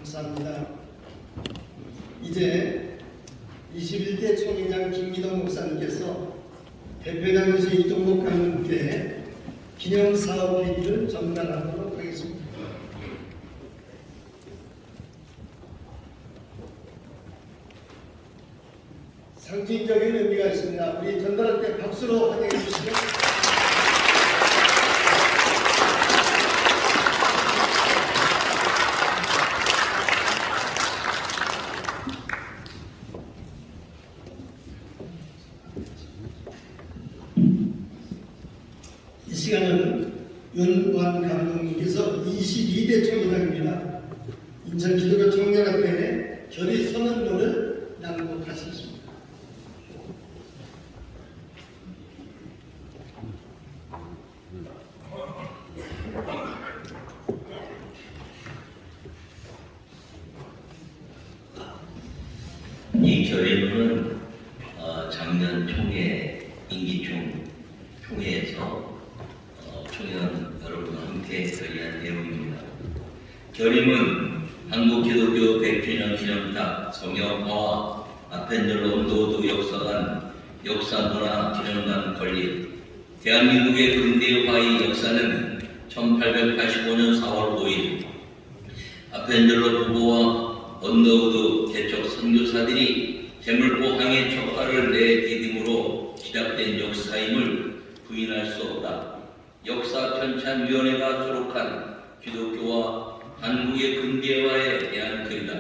감사합니다. 이제 21대 총회장 김기동 목사님께서 대표장에서 이동국 강님께 기념사업 회의를 전달하도록 하겠습니다. 상징적인 의미가 있습니다. 우리 전달할 때 박수로 환영해 주시죠. 이 시간은 윤관 감독님께서 22대 총회장입니다. 인천 기독교 청년학교에 결의 선언문을 낭독하셨습니다. 이 결의문은 작년 총회 임기총 총회에서 총회원 여러분과 함께 결의한 내용입니다. 결의문 한국기독교 100주년 기념탑 성형화와 아펜젤로 온도우드 역사관 역사문화 기념관 건립. 대한민국의 근대화의 역사는 1885년 4월 5일 아펜젤로 부부와 언더우드 개척 선교사들이 재물포항에 촉발을 내디딤으로 시작된 역사임을 부인할 수 없다. 역사편찬위원회가 수록한 기독교와 한국의 근대화에 대한 글이다.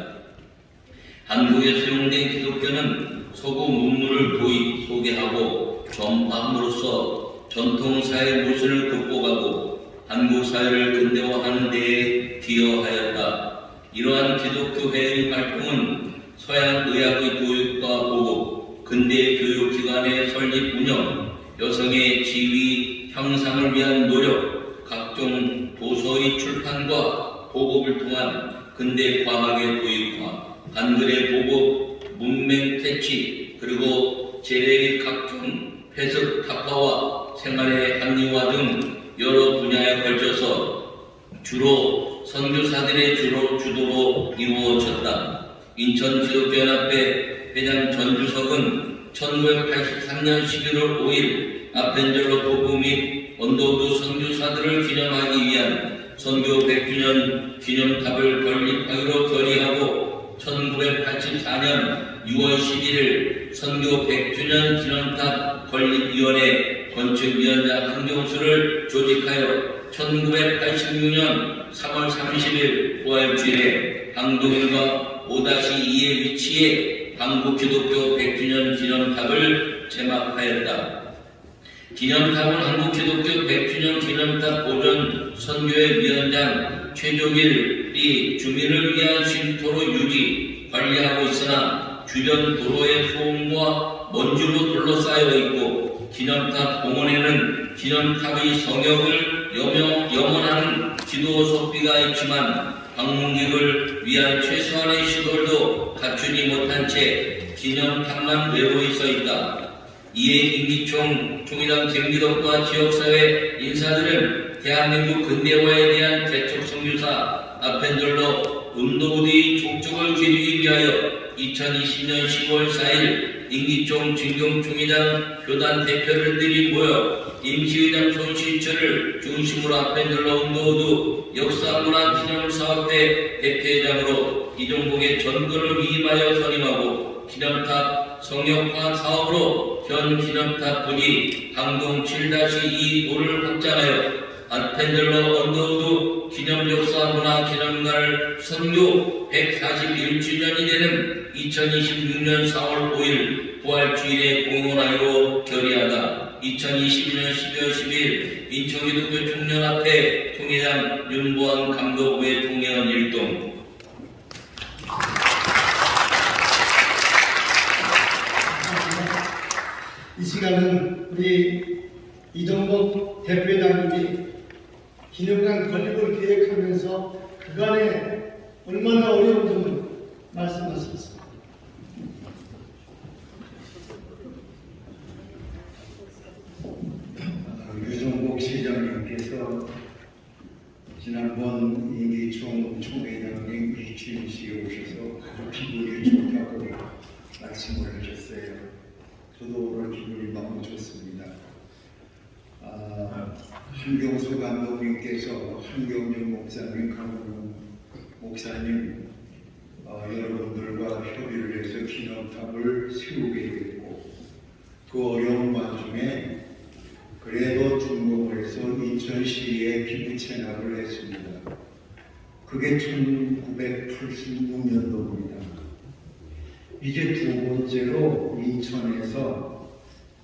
한국에 수용된 기독교는 서구 문물을 도입, 소개하고 전파함으로써 전통사회 모순을 극복하고 한국 사회를 근대화하는 데에 기여하였다. 이러한 기독교회의 활동은 서양 의학의 교육과 보급, 근대 교육기관의 설립 운영, 여성의 지위 향상을 위한 노력, 각종 도서의 출판과 보급을 통한 근대 과학의 도입과 한글의 보급, 문맹 퇴치, 그리고 재래의 각종 폐습 타파와 생활의 합리화 등 여러 분야에 걸쳐서 주로 선교사들의 주도로 이루어졌다. 인천기독교연합회 회장 전주석은 1983년 11월 5일 아펜젤로 부부 및 언더우드 선교사들을 기념하기 위한 선교 100주년 기념탑을 건립하기로 결의하고 1984년 6월 11일 선교 100주년 기념탑 건립위원회 건축위원장 한경수를 조직하여 1986년 3월 30일 부활주일에 항동일과 5-2의 위치에 한국기독교 100주년 기념탑을 제막하였다. 기념탑은 한국기독교 100주년 기념탑 보존 선교회 위원장 최종일이 주민을 위한 쉼터로 유지, 관리하고 있으나 주변 도로의 소음과 먼지로 둘러싸여 있고 기념탑 공원에는 기념탑의 성역을 염원하는 기도 석비가 있지만 방문객을 위한 최소한의 시설도 갖추지 못한 채 기념탑만 외로이 서 있다. 이에 임기총 총회장 김기덕과 지역사회 인사들은 대한민국 근대화에 대한 개척 선교사 아펜젤로 운동부의 족적을 기리기 위하여 2020년 10월 4일 임기총 진경총회장 교단 대표들이 모여 임시의장 손시철을 중심으로 아펜젤로 운동부 역사문화기념사업회 대표회장으로 이종복의 전권을 위임하여 선임하고 기념탑 성역화 사업으로 현 기념탑 분이 항동 7-2 도를 확장하여 아펜젤로 언더우드 기념역사문화기념날 선교 141주년이 되는 2026년 4월 5일 부활주일에 공헌하기로 결의하다. 2022년 12월 10일 인천기독교 총연합회 총회장 윤보한 감독부의 총회원 일동. 이 시간은 우리 이종복 대표장님이 기념관 건립을 계획하면서 그간에 얼마나 어려운 점을 말씀하셨습니다. 유종복 시장님께서 지난번 임기총 총회장님 이취임식에 오셔서 아주 기분이 좋다고 말씀을 하셨어요. 저도 오늘 기분이 너무 좋습니다. 한경수 감독님께서 한경준 목사님, 강훈 목사님 여러분들과 협의를 해서 기념탑을 세우게 됐고 그 어려운 와중에 그래도 중공을 해서 인천시에 기부 체납을 했습니다. 그게 1986년도입니다. 이제 두 번째로 인천에서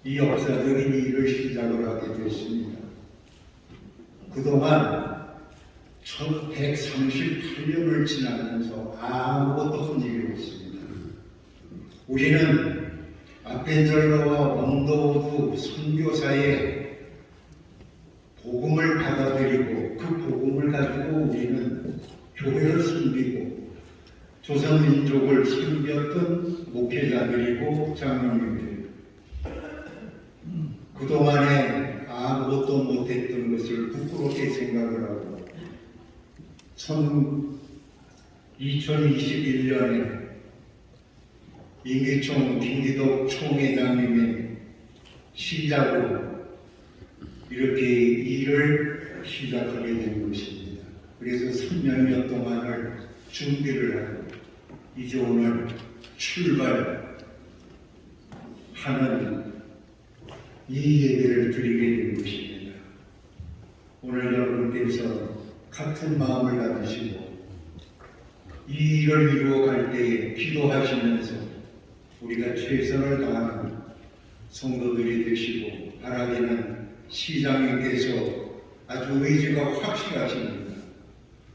이 역사적인 일을 시작을 하게 됐습니다. 그동안 1138년을 지나면서 아무것도 한 일이 없습니다. 우리는 아펜젤러와 원더우드 선교사의 복음을 받아들이고 그 복음을 가지고 우리는 교회를 섬기고 조선민족을 섬겼던 목회자들이고 장로님들 그동안에 아무것도 못했던 것을 부끄럽게 생각을 하고 2021년에 임기총 김기덕 총회장님의 시작으로 이렇게 일을 시작하게 된 것입니다. 그래서 3년여 동안을 준비를 하고 이제 오늘 출발하는 이 예배를 드리게 된 것입니다. 오늘 여러분께서 같은 마음을 가지시고 이 일을 이루어갈 때에 기도하시면서 우리가 최선을 다하는 성도들이 되시고 바라기는 시장님께서 아주 의지가 확실하십니다.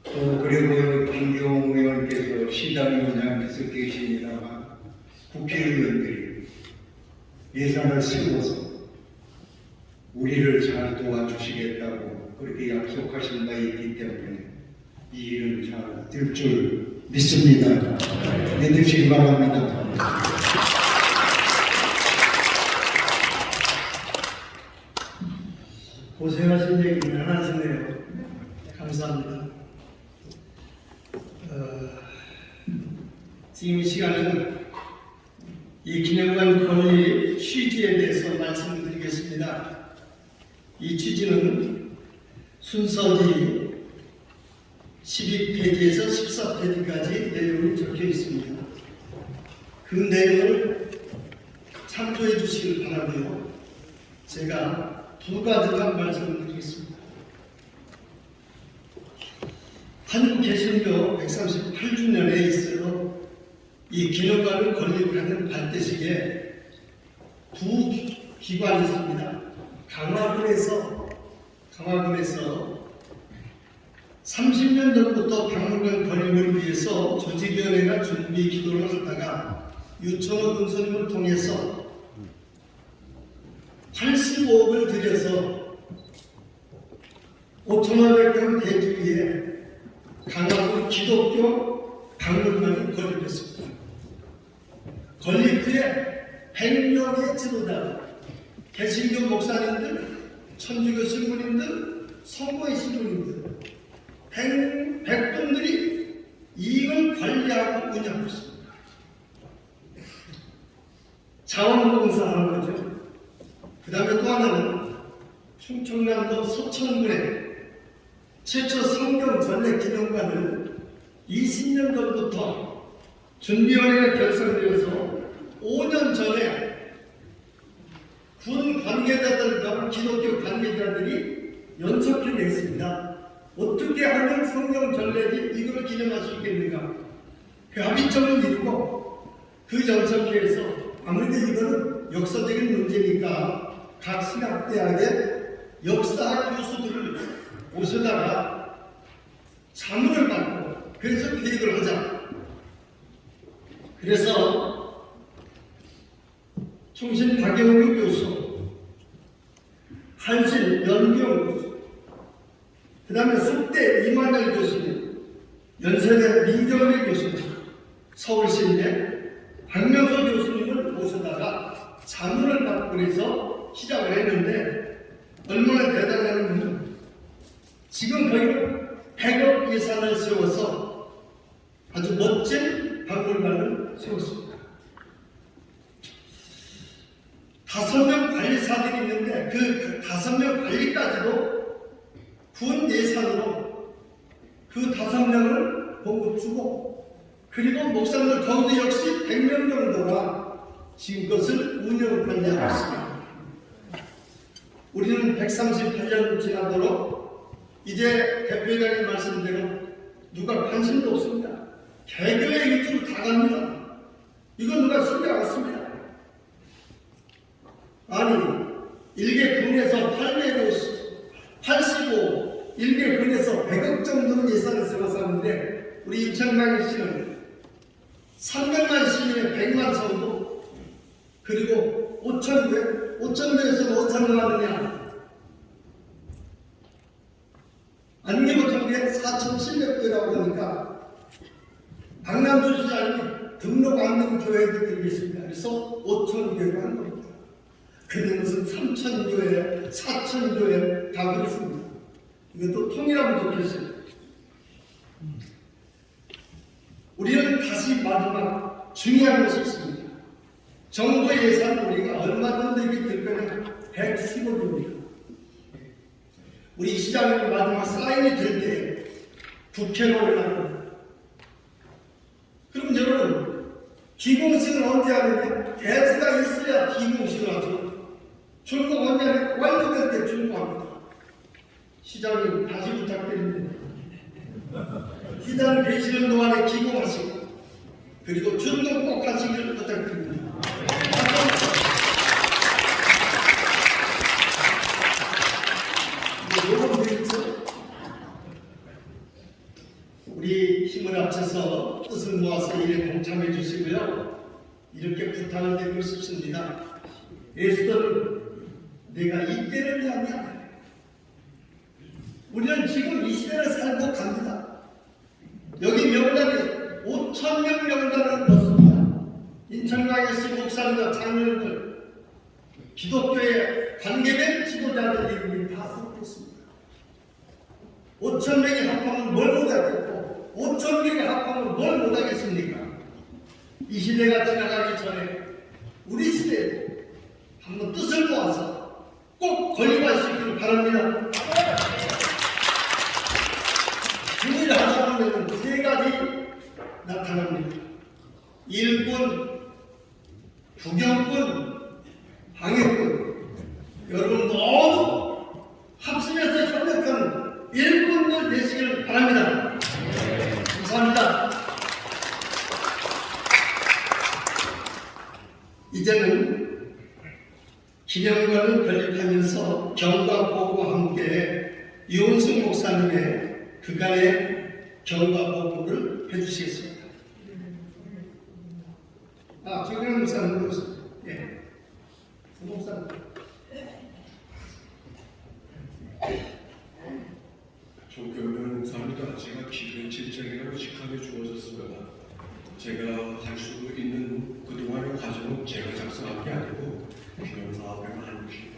또 그리고 김경호 의원께서 시장위원장께서 계십니다만 국회의원들이 예산을 세워서 우리를 잘 도와주시겠다고 그렇게 약속하신 바 있기 때문에 이 일은 잘 될 줄 믿습니다. 믿으시기 바랍니다. 고생하신 얘기 많으시네요. 감사합니다. 지금 이 시간은 이 기념관 건립 취지에 대해서 말씀을 드리겠습니다. 이 취지는 순서지 12페이지에서 14페이지까지 내용이 적혀 있습니다. 그 내용을 참조해 주시길 바라고요. 제가 두 가지만 말씀을 드리겠습니다. 한국 개신교 138주년에 있어 이 기념관을 건립하는 발대식에 두 기관이 있습니다. 강화군에서 30년 전부터 박물관 건립을 위해서 조직위원회가 준비 기도를 하다가 유청호 군수님을 통해서 85억을 들여서 5,500평 대주위에 강화군 기독교 박물관을 건립했습니다. 건립 후에 100명의 지도자, 개신교 목사님들, 천주교 신부님들, 성모의 신부님들, 백동들이 이걸 관리하고 운영하고 있습니다. 자원봉사하는 거죠. 그 다음에 또 하나는 충청남도 서천군에 최초 성경 전래 기념관을 20년 전부터 준비위원회가 결성되어서 5년 전에 군 관계자들과 기독교 관계자들이 연척해 냈습니다. 어떻게 하면 성경 전래지 이걸 기념할 수 있겠는가? 그 합의점을 이루고 그 연척회에서 아무래도 이거는 역사적인 문제니까 각 신학대학의 역사 교수들을 모셔다가 자문을 받고 그래서 계획을 하자. 그래서 총신 박영우 교수, 한신 연경 교수, 그 다음에 숙대 이만열 교수님, 연세대 민경래 교수님, 서울시내 박명서 교수님을 모셔다가 자문을 받고 그래서 시작을 했는데 얼마나 대단하냐면 지금 거의 100억 예산을 세워서 아주 멋진 박물관을 세웠습니다. 5명 관리사들이 있는데 그 5명 관리까지도 군 예산으로 그 5명을 보고 주고 그리고 목사님들 거기도 역시 100명 정도가 지금 그것을 운영 관리하고 있습니다. 우리는 138년 지나도록 이제 대표회장님 말씀대로 누가 관심도 없습니다. 개교의 위주로 다 갑니다. 이건 누가 신경 안 씁니다. 아니, 일개 군에서 85, 일개 군에서 100억 정도는 예산을 세워서 하는데 우리 임창광 씨는 300만 시민의 100만 정도 그리고 5,000교에서 5,000만 하느냐 안개보통에 4,700교라고 그러니까 강남주시장이 등록 안 된 교회도 드리겠습니다. 그래서 5,000교회로 한 겁니다. 근데 무슨 3,000교회, 4,000교회 다 그렇습니다. 이것도 통일하면 좋겠어요. 우리는 다시 마지막 중요한 것이 있습니다. 정부 예산 우리가 얼마 정도 이렇게 들 거냐? 115조입니다. 우리 시장님 마지막 사인이 될 때 국회로 올라갑니다. 그럼 여러분 기공식을 언제 하느냐? 대수가 있어야 기공식을 하죠. 출국 언제 하냐? 완료될 때 출국합니다. 시장님 다시 부탁드립니다. 시장 계시는 동안에 기공하시고 그리고 준공 꼭 하시기를 부탁드립니다. 우리 힘을 합쳐서 뜻을 모아서 일에 동참해 주시고요. 이렇게 부탁을 드리고 싶습니다. 예수들은 내가 이때를 위하냐? 우리는 지금 이 시대를 살고 갑니다. 여기 명단에 5,000명 명단을 넣습니다. 인천광에 시 목사님과 장로들, 기독교에 관계된 지도자들 이름이 다 섞였습니다. 5,000명이 합하면 뭘 못하겠고 5,000명이 합하면 뭘 못하겠습니까? 이 시대가 지나가기 전에 우리 시대에 한번 뜻을 모아서 꼭 건립하시기를 바랍니다. 일을 하다 보면 3가지 나타납니다. 일꾼, 구경꾼, 방해꾼. 여러분 모두 합심해서 협력하는 일꾼들 되시길 바랍니다. 감사합니다. 이제는 기념관을 건립하면서 경과보고와 함께 이원승 목사님의 그간의 경과보고를 해주시겠습니다. 김영현 목사님 오셨습니다. 예, 목사님. 조경련 목사입니다. 제가 기도의 질책이라고 직하게 주어졌습니다. 제가 할 수 있는 그동안의 과정은 제가 작성한 게 아니고 기념사업에 한 것입니다.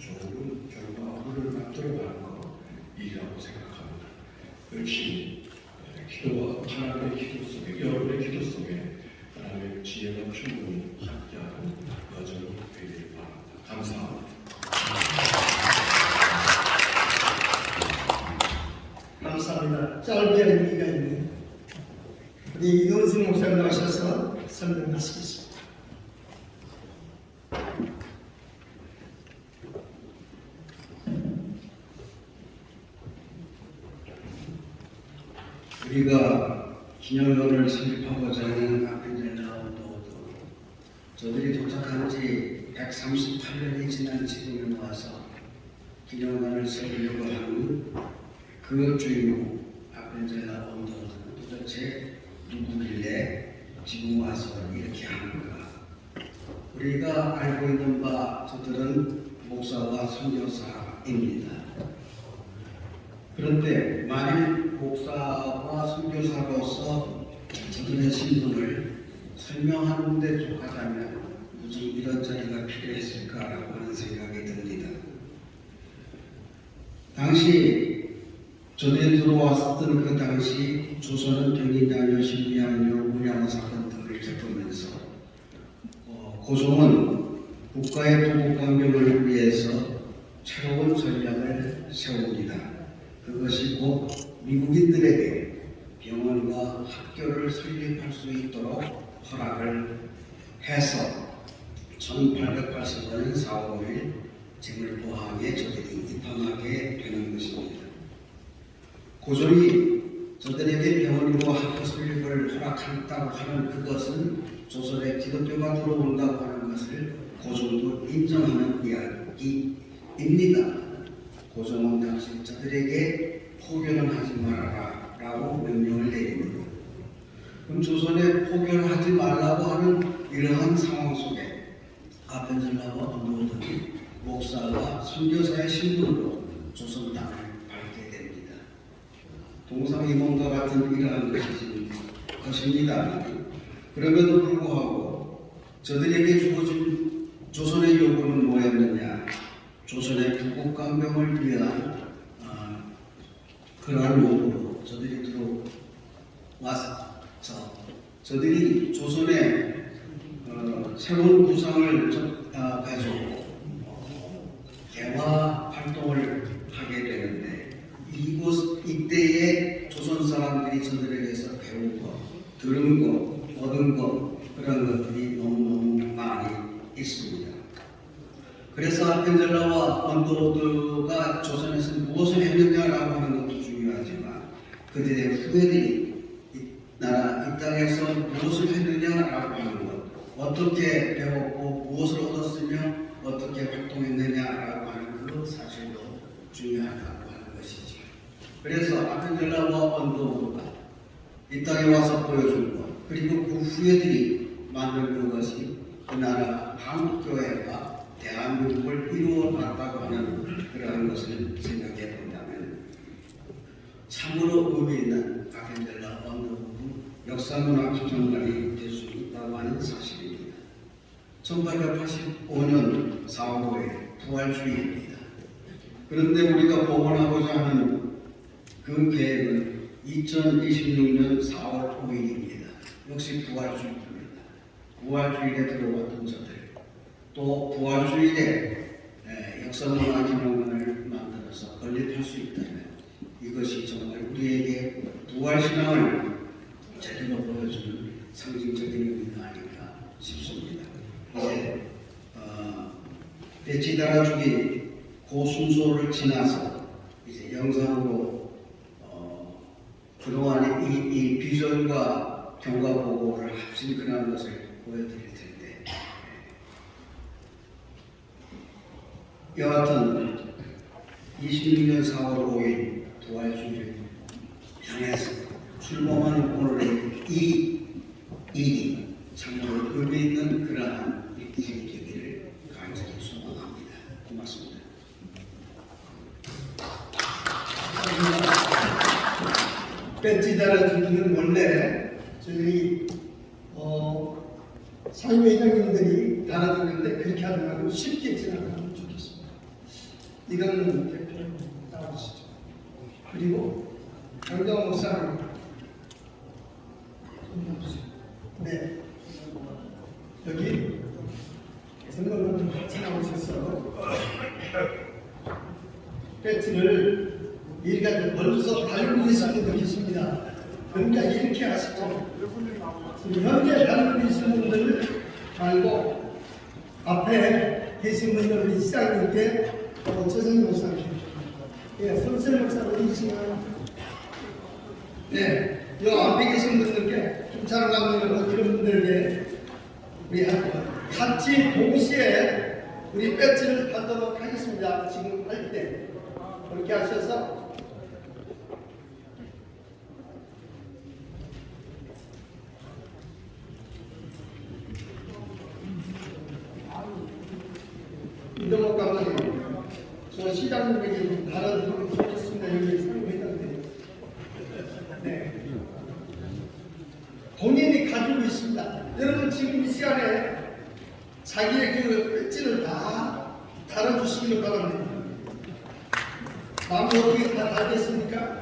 좋은 결과물을 만들어가는 것이라고 생각합니다. 열심히 기도와 하나님의 기도 속에, 여러분의 기도 속에 하나님의 지혜가 충분히 함께하는 여정이 되길 바랍니다. 감사합니다. 감사합니다. 짧게 의미가 있는 우리 이동승 목사님 나오셔서 설명하시겠습니다. 우리가 기념관을 설립하고자 하는 아펜젤라 언더우드, 저들이 도착한 지 138년이 지난 지금에 와서 기념관을 세우려고 하는 그 주인공 아펜젤라 언더우드는 도대체 누구길래 지금 와서 이렇게 하는가? 우리가 알고 있는 바 저들은 목사와 선교사입니다. 그런데 만일 목사와 선교사로서 저들의 신분을 설명하는 데 족하자면 굳이 이런 자리가 필요했을까라고 하는 생각이 듭니다. 당시 저들이 들어왔었던 그 당시 조선은 경인장려 신비하며 문양화 사건 등을 겪으면서 고종은 국가의 도국강병을 위해서 새로운 전략을 세웁니다. 그것이 곧 미국인들에게 병원과 학교를 설립할 수 있도록 허락을 해서 1885년 4월 5일 제물포항에 저들이 입항하게 되는 것입니다. 고종이 저들에게 병원과 학교 설립을 허락했다고 하는 그것은 조선에 기독교가 들어온다고 하는 것을 고종도 인정하는 이야기입니다. 고종은 당시 저들에게 포교는 하지 말아라 라고 명령을 내립니다. 그럼 조선에 포교를 하지 말라고 하는 이러한 상황 속에 아펜젤라와 언더우드는 목사와 선교사의 신분으로 조선 땅을 밟게 됩니다. 동상이몽과 같은 이러한 것입니다. 그럼에도 불구하고 저들에게 주어진 조선의 요구는 뭐였느냐? 조선의 부국강병을 위한 그러한 요구로 저들이 들어와서 저들이 조선의 새로운 구상을 가지고 개화 활동을 하게 되는데 이때에 조선 사람들이 저들에게서 배운 것, 들은 것, 얻은 것 그런 것들이 너무너무 많이 있습니다. 그래서 아펜젤라와 언더우드가 조선에서 무엇을 했느냐라고 하는 것도 중요하지만 그들의 후배들이 이 땅에서 무엇을 했느냐라고 하는 것, 어떻게 배웠고 무엇을 얻었으며 어떻게 활동했느냐라고 하는 그 사실도 중요하다고 하는 것이죠. 그래서 아펜젤라와 언더우드가 이 땅에 와서 보여준 것, 그리고 그 후예들이 만든 그것이 그 나라 한국교회가 대한민국을 이루어 나갔다고 하는 그러한 것을 생각해 본다면 참으로 의미 있는 아펜젤라 언더우드 역사문화 기념관이 될 수 있다고 하는 사실입니다. 1885년 4월 5일 부활주의입니다. 그런데 우리가 복원하고자 하는 그 계획은 2026년 4월 5일입니다. 역시 부활주의입니다. 부활주일에 들어왔던 저들, 또 부활주일에 역사문화 기념관을 만들어서 건립할 수 있다면 이것이 정말 우리에게 부활신앙을 제대로 보여주는 상징적인 의미가 아닐까 싶습니다. 이제 배치달아주기 그 순서를 지나서 이제 영상으로 그동안 이 비전과 경과 보고를 합친 그런 것을 보여드릴 텐데 여하튼 26년 4월 5일 부활주의를 향해서 출범하는 오늘의 이 일이 참으로 의미 있는 그러한 일이 되기를 간절히 소망합니다. 고맙습니다. 배지 달아주기는 원래 저희 사회회장님들이 달아주는데 그렇게 하면 쉽게 지나가면 좋겠습니다. 이건 대표로 나와주시죠. 그리고 강경 목사님, 네, 여기 선거는 같이 나오셔서 배지를 일가들 벌써 달고 계신 분도 계십니다. 그러니까 이렇게 하시죠. 지금 현재 달고 계신 분들 말고 앞에 계신 분들 우리 시장님께 최선희 목사님, 예, 손철 목사님 어디시나요? 네, 이 앞에 계신 분들께 김찬호 감독님 이런 분들에게 우리 같이 동시에 우리 배지를 받도록 하겠습니다. 지금 할 때 그렇게 하셔서 이동욱 감독님, 저 시장님에게 달아드리고 싶겠습니다. 여기 상의했는데, 네, 본인이 가지고 있습니다. 여러분 지금 이 시간에 자기의 그 배지를 다 달아주시기를 바랍니다. 마음이 어떻게 다 달겠습니까?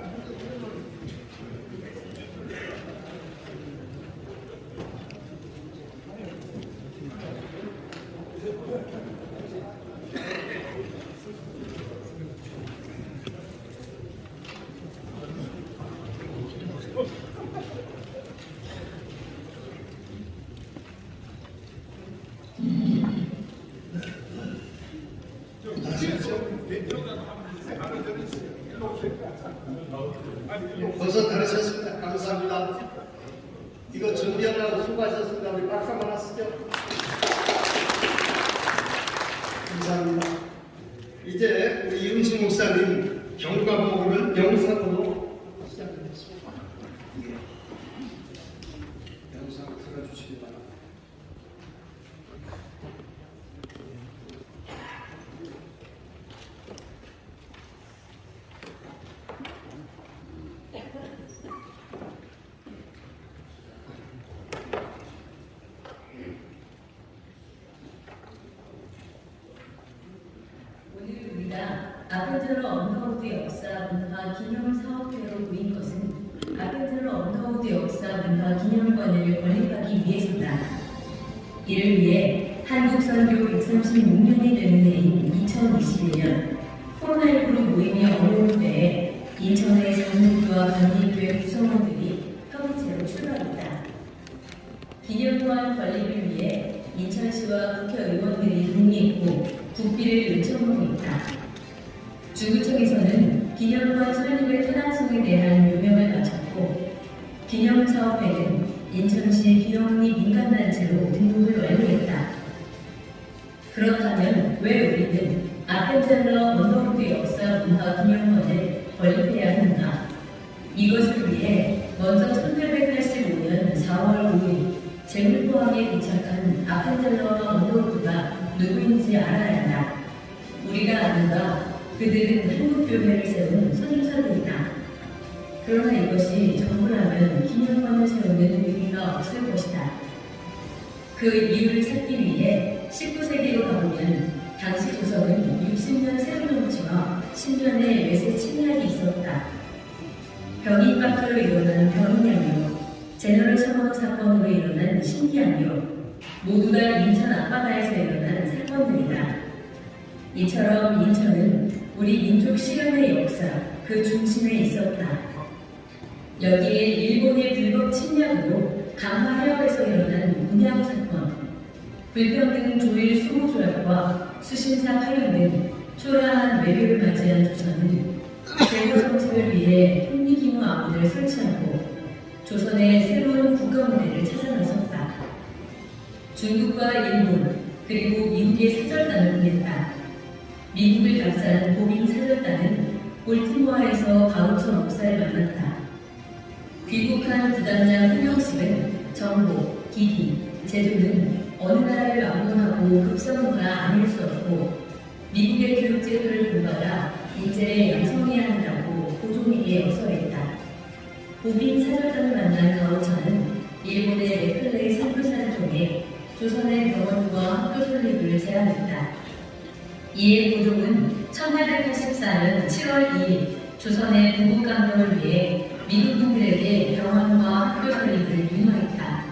벌써 다르셨습니다. 감사합니다. 이거 준비하느라고 수고하셨습니다. 우리 박수 한번 하시죠. 감사합니다. 이제 우리 이은식 목사님 경과복을 영상으로 시작하겠습니다. 영상 틀어주시기 바랍니다. 오늘 우리가 아펜젤러 언더우드 역사 문화 기념 사업회로 모인 것은 아펜젤러 언더우드 역사 문화 기념관을 건립하기 위해서다. 이를 위해 한국 선교 136년이 되는 해인 2021년 코로나19로 모임이 어려울 때에 인천의 장로교와 관리교회 구성원들이 협의체로 출발했다. 기념관 건립을 위해 인천시와 국회의원들이 동의했고 국비를 요청하고 있다. 주구청에서는 기념관 설립의 타당성에 대한 요명을 마쳤고 기념사업회는 인천시 비영리 민간단체로 등록을 완료했다. 그렇다면 왜 우리는 아펜젤러 언더우드 역사 문화 기념관을 건립해야 하는가? 이것을 위해 먼저 1885년 4월 5일 제물포항에 도착한 아펜젤러와 언더우드가 누구인지 알아야 한다. 우리가 아는 바 그들은 한국교회를 세운 선교사들이다. 그러나 이것이 전부라면 기념관을 세우는 의미가 없을 것이다. 그 이유를 찾기 위해 19세기로 가보면 당시 조선은 60년 세로 정치와 10년의 외세 침략이 있었다. 병인 밖으로 일어난 병인양요, 제너럴 샤먼 사건으로 일어난 신기양요, 모두가 인천 앞바다에서 일어난 사건들이다. 이처럼 인천은 우리 민족 실현의 역사 그 중심에 있었다. 여기에 일본의 불법 침략으로 강화 해협에서 일어난 문양 사건, 불평등 조일 수호조약과 수신사 파견 등 초라한 외교를 맞이한 조선은 대거 정책을 위해 통리기무 아문을 설치하고 조선의 새로운 국가 모델을 찾아 나섰다. 중국과 일본 그리고 미국의 사절단을 보냈다. 미국을 답사한 보빙 사절단은 볼티모어에서 가우처 목사를 만났다. 귀국한 부단장 홍영식은 정보, 기기, 제조는 어느 나라를 방문하고 급선무가 아닐 수 없고 미국의 교육제도를 본받아 인재를 양성해야 한다고 고종에게 역설했다. 보빙 사절단을 만난 가우처는 일본의 맥클레이 선교사를 통해 조선의 병원과 학교 설립을 제안했다. 이에 고종은 1884년 7월 2일 조선의 부국 강령을 위해 미국인들에게 병원과 학교 설립을 유노했다.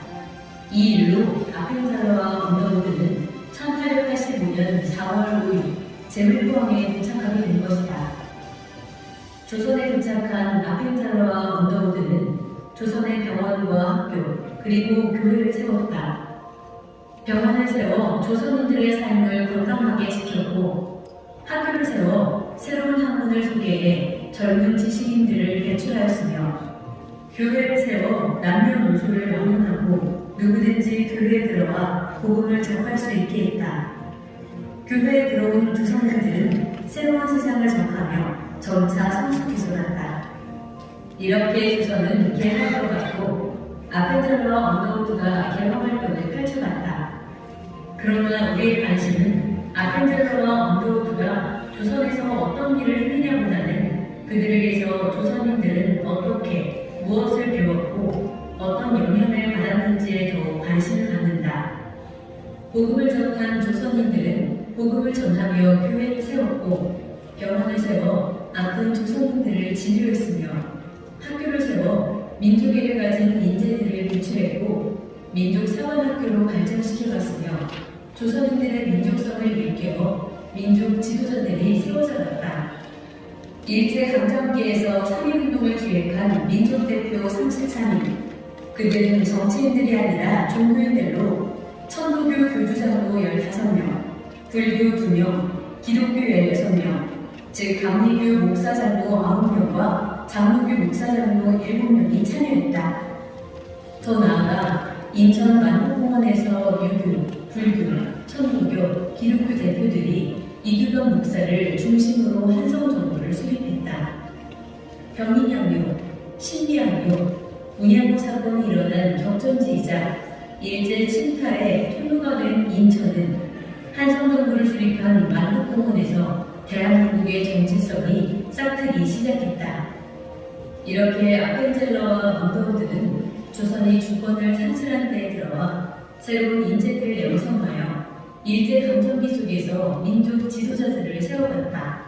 이 일로 아펜젤러와 언더우드는 1885년 4월 5일 제물포항에 도착하게 된 것이다. 조선에 도착한 아펜젤러와 언더우드는 조선의 병원과 학교 그리고 교회를 세웠다. 병원을 세워 조선인들의 삶을 건강하게 지켰고 학교를 세워 새로운 학문을 소개해 젊은 지식인들을 배출하였으며 교회를 세워 남녀노소를 영원하고 누구든지 교회에 들어와 복음을 접할 수 있게 했다. 교회에 들어온 조선인들은 새로운 세상을 접하며 점차 성숙해져갔다. 이렇게 조선은 개혁으로 갔고 아펜젤러 언더우드가 개혁활동을 펼쳐갔다. 그러나 우리의 관심은 아펜젤러와 언더우드가 조선에서 어떤 일을 했느냐보다는 그들에게서 조선인들은 어떻게 무엇을 배웠고 어떤 영향을 받았는지에 더 관심을 갖는다. 복음을 접한 조선인들은 복음을 전하며 교회를 세웠고 병원을 세워 아픈 조선인들을 진료했으며 학교를 세워 민족애를 가진 인재들을 배출했고 민족사관학교로 발전시켜갔으며 조선인들의 민족성을 일깨워 민족 지도자들이 세워져갔다. 일제강점기에서 3.1운동을 기획한 민족대표 33인 그들은 정치인들이 아니라 종교인들로 천도교 교주장로 15명, 불교 2명, 기독교 16명, 즉 감리교 목사장로 9명과 장로교 목사장로 7명이 참여했다. 더 나아가 인천 만국공원에서 유교, 불교, 천도교, 기독교 대표들이 이규덕 목사를 중심으로 한성정부를 수립했다. 병인양요, 신비양요, 운양고 사건이 일어난 격전지이자 일제 침탈의 통로가 된 인천은 한성정부를 수립한 만국공원에서 대한민국의 정체성이 싹트기 시작했다. 이렇게 아펜젤러와 언더우드는 조선이 주권을 상실한 때에 들어와 새로운 인재들을 양성하여 일제강점기 속에서 민족 지도자들을 세워갔다.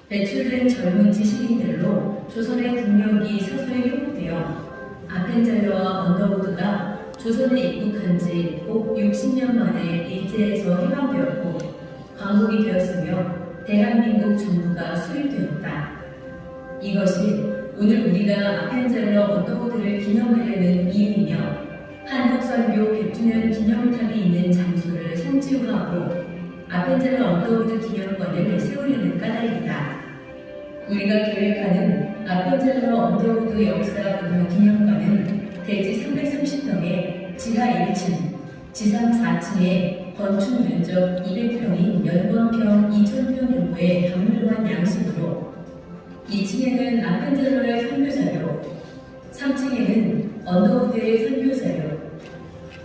배출된 젊은 지식인들로 조선의 국력이 서서히 회복되어 아펜젤러와 언더우드가 조선에 입국한 지 꼭 60년 만에 일제에서 해방되었고 광복이 되었으며 대한민국 정부가 수립되었다. 이것이 오늘 우리가 아펜젤러 언더우드를 기념하려는 이유이며 한국선교 100주년 기념탑이 있는 장소를 성지화하고 아펜젤러 언더우드 기념관을 세우려는 까닭이다. 우리가 계획하는 아펜젤러 언더우드 역사문화 기념관은 대지 330평에 지하 1층, 지상 4층에 건축 면적 200평인 연건평 2000평 규모의 박물관 양식으로 2층에는 아펜젤러의 선교자료, 3층에는 언더우드의 선교자료,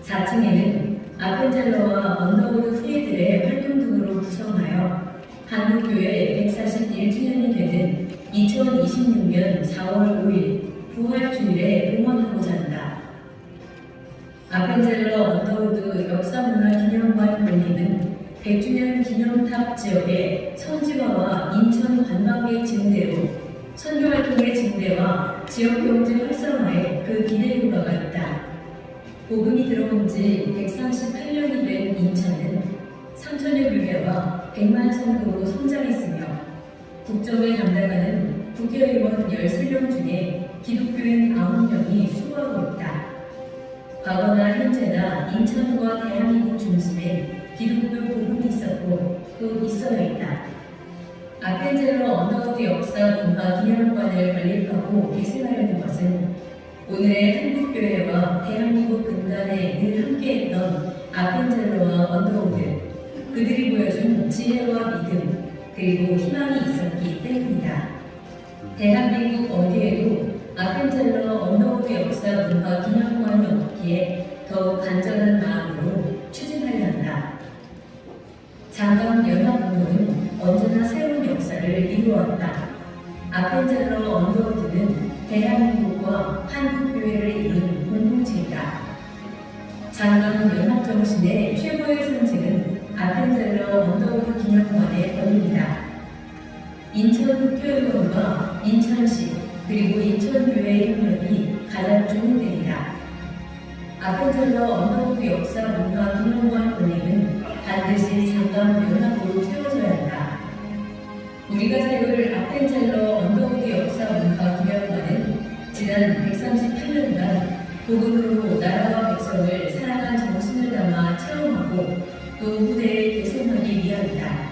4층에는 아펜젤러와 언더우드 후예들의 활동 등으로 구성하여 한국교회 141주년이 되는 2026년 4월 5일 부활주일에 봉헌하고자 한다. 아펜젤러 언더우드 역사문화기념관 건립은 100주년 기념탑 지역의 선지화와 인천 관광객 증대로 선교활동의 증대와 지역경제 활성화에 그 기대 효과가 있다. 복음이 들어온 지 138년이 된 인천은 3천여 교회와 100만 성도로 성장했으며 국정을 담당하는 국회의원 13명 중에 기독교인 9명이 수고하고 있다. 과거나 현재나 인천과 대한민국 중심에 기독교 복음이 있었고 또 있어야 했다. 아펜젤러 언더우드 역사 문화 기념관을 건립하고 계승하려는 것은 오늘의 한국교회와 대한민국 근간에 늘 함께했던 아펜젤러와 언더우드, 그들이 보여준 지혜와 믿음, 그리고 희망이 있었기 때문이다. 대한민국 어디에도 아펜젤러 언더우드 역사 문화 기념관이 없기에 더욱 간절한 마음으로 추진하려 한다. 장강 연합운동은 언제나 새로운 역사를 이루었다. 아펜젤러 언더우드는 대한민국과 한국교회를 이룬 공동체이다. 장강 연합정신의 최고의 상징은 아펜젤러 언더우드 기념관의 교회의 협력이 가장 좋은 때이다. 아펜젤러 언더우드 역사 문화 기념관 건립은 반드시 장관 연합으로 세워져야 한다. 우리가 세울 아펜젤러 언더우드 역사 문화 기념관은 지난 138년간 복음으로 나라와 백성을 사랑한 정신을 담아 체험하고 또 후대에 계승하기 위함이다.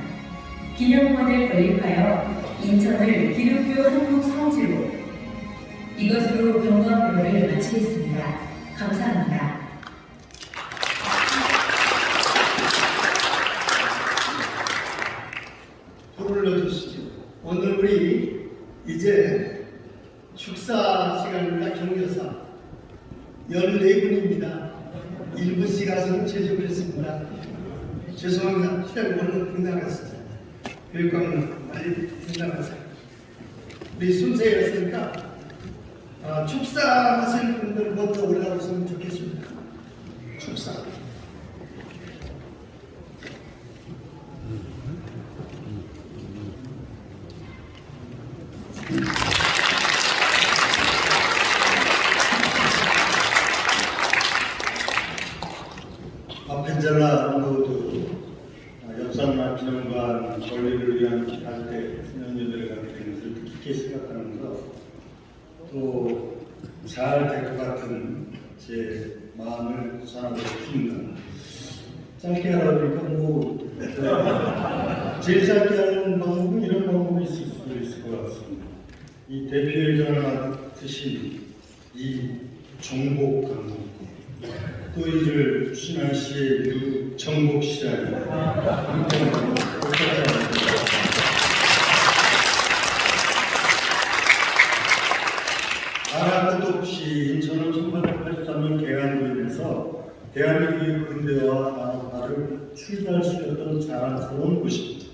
기념관을 건립하여 인천을 기독교 한국 성지로 이것으로 병과표를 마치겠습니다. 감사합니다. 불을 넣어주시죠. 오늘 우리 이제 축사 시간입니다. 경교사 14분입니다. 1분씩 가서는 제접했습니다. 죄송합니다. 시간 오늘 등장했습니다. 교육감 많이 등장하세요. 우리 순서였으니까 축사하실 분들 먼저 올라오시면 좋겠습니다. 축사. 아펜젤러 언더우드 역사문화 기념관 건립을 위한 기간대 수년들을 갖게 된 것을 깊게 생각하면서 또 잘 될 것 같은 제 마음을 전하고 싶습니다. 짧게 하라고 하니까 제일 짧게 하는 방법은 이런 방법이 있을 수도 있을 것 같습니다. 이 대표회장을 맡으신 이 정복 감독 또 이를 신안시의 유정복 시장이 말할 것도 없이 인천은 1883년 개항으로 인해서 대한민국의 근대화 나라를 출발시켰던 자랑스러운 곳입니다.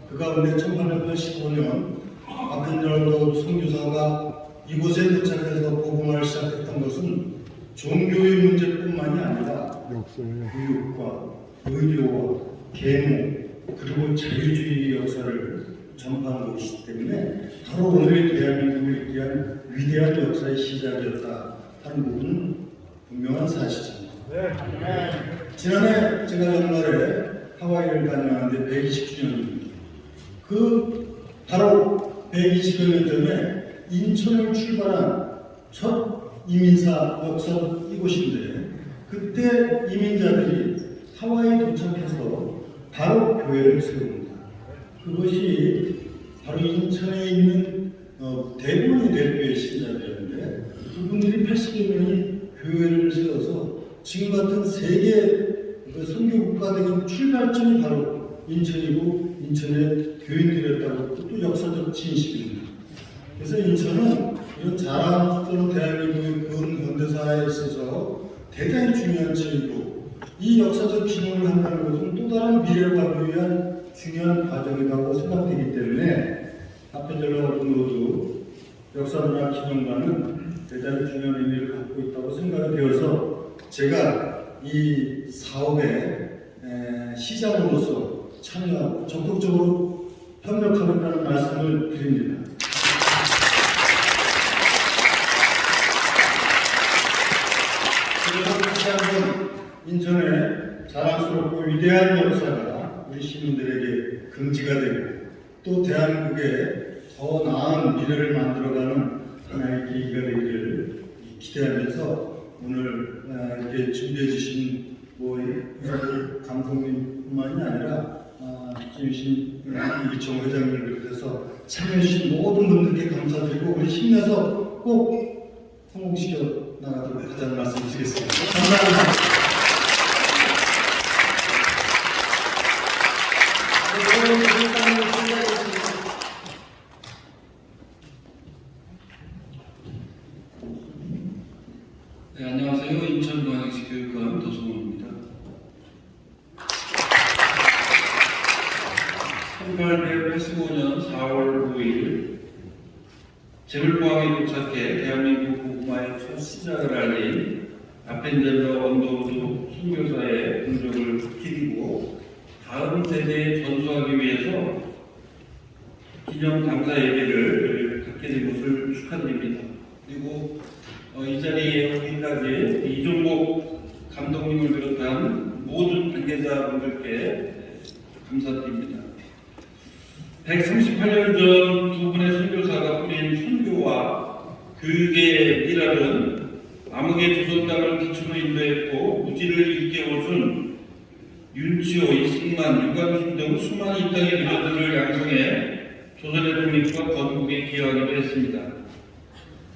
그 가운데 1885년 아펜젤러 선교사가 이곳에 도착해서 복음을 시작했던 것은 종교의 문제뿐만이 아니라 교육과 의료와 계몽 그리고 자유주의 역사를 전파한 것이기 때문에 바로 오늘의 대한민국을 위한 위대한 역사의 시작이었다 하는 부분은 분명한 사실입니다. 지난해 제가 연말에 하와이를 다녀왔는데 120주년입니다. 그 바로 120여 년 전에 인천을 출발한 첫 이민사 역사 이곳인데 그때 이민자들이 하와이에 도착해서 바로 교회를 세웁니다. 그것이 바로 인천에 있는 대부분의 대교회 신자들이었는데 그분들이 80여 명이 교회를 세워서 지금 같은 세계 선교 국가적인 출발점이 바로 인천이고 인천의 교인들이었다고 또 역사적 진실입니다. 그래서 인천은 이런 자랑스러운 대한민국의 근현대사에 있어서 대단히 중요한 지이고 이 역사적 기능을 한다는 것은 또 다른 미래를 가기 위한 중요한 과정이라고 생각되기 때문에 아펜젤러 언더우드 역사문화 기념관은 대단히 중요한 의미를 갖고 있다고 생각이 되어서 제가 이 사업의 시작으로서 참여하고 적극적으로 협력하겠다는 말씀을 드립니다. 그래서 다시 한번 인천의 자랑스럽고 위대한 역사가 우리 시민들에게 긍지가 되고 또 대한민국에 더 나은 미래를 만들어가는 하나의 계기가 되기를 기대하면서 오늘 이렇게 준비해 주신 감독님뿐만이 아니라 김유신 이기총 회장님을 비롯해서 참여해 주신 모든 분들께 감사드리고 우리 힘내서 꼭 성공시켜 나가도록 하자는 말씀 드리겠습니다. 감사합니다. 네, 안녕하세요. 인천광역시교육관 도성호입니다. 1885년 4월 5일 제물포항에 도착해 대한민국 복음화의 첫 시작을 알린 아펜젤러 언더우드 선교사의 공적을 기리고 다음 세대에 전수하기 위해서 기념 감사 예배를 갖게 된 것을 축하드립니다. 그리고 이 자리에 오기까지 이종복 감독님을 비롯한 모든 관계자분들께 감사드립니다. 138년 전 두 분의 선교사가 뿌린 선교와 교육의 미랄은 암흑의 조선 땅을 기초로 인도했고 무지를 일깨워준 윤치호, 이승만, 유관순 등 수많은 이 땅의 리더들을 양성해 조선의 독립과 거듭국에 기여하기도 했습니다.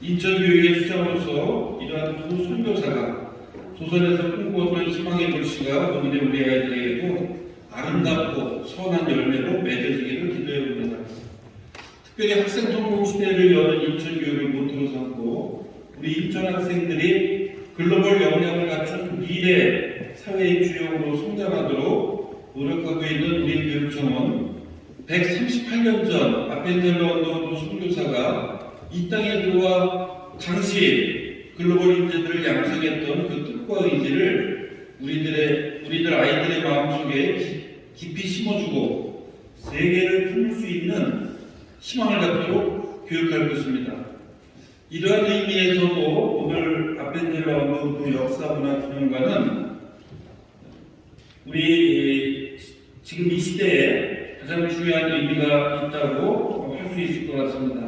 인천교육의 수장으로서 이러한 두 선교사가 조선에서 꿈꾸었던 희망의 불씨가 오늘의 우리 아이들에게도 아름답고 선한 열매로 맺어지기를 기도해봅니다. 특별히 학생 성공 시대를 여는 인천교육을 모토로 삼고 우리 인천 학생들이 글로벌 역량을 갖춘 미래 사회의 주역으로 성장하도록 노력하고 있는 우리 교육청은 138년 전 아펜젤러 언더우드 선교사가 이 땅에 들어와 당시 글로벌 인재들을 양성했던 그 뜻과 의지를 우리들 아이들의 마음속에 깊이 심어주고 세계를 품을 수 있는 희망을 갖도록 교육할 것입니다. 이러한 의미에서도 오늘 아펜젤러 언더우드 역사문화기념관은 우리 지금 이 시대에 가장 중요한 의미가 있다고 할 수 있을 것 같습니다.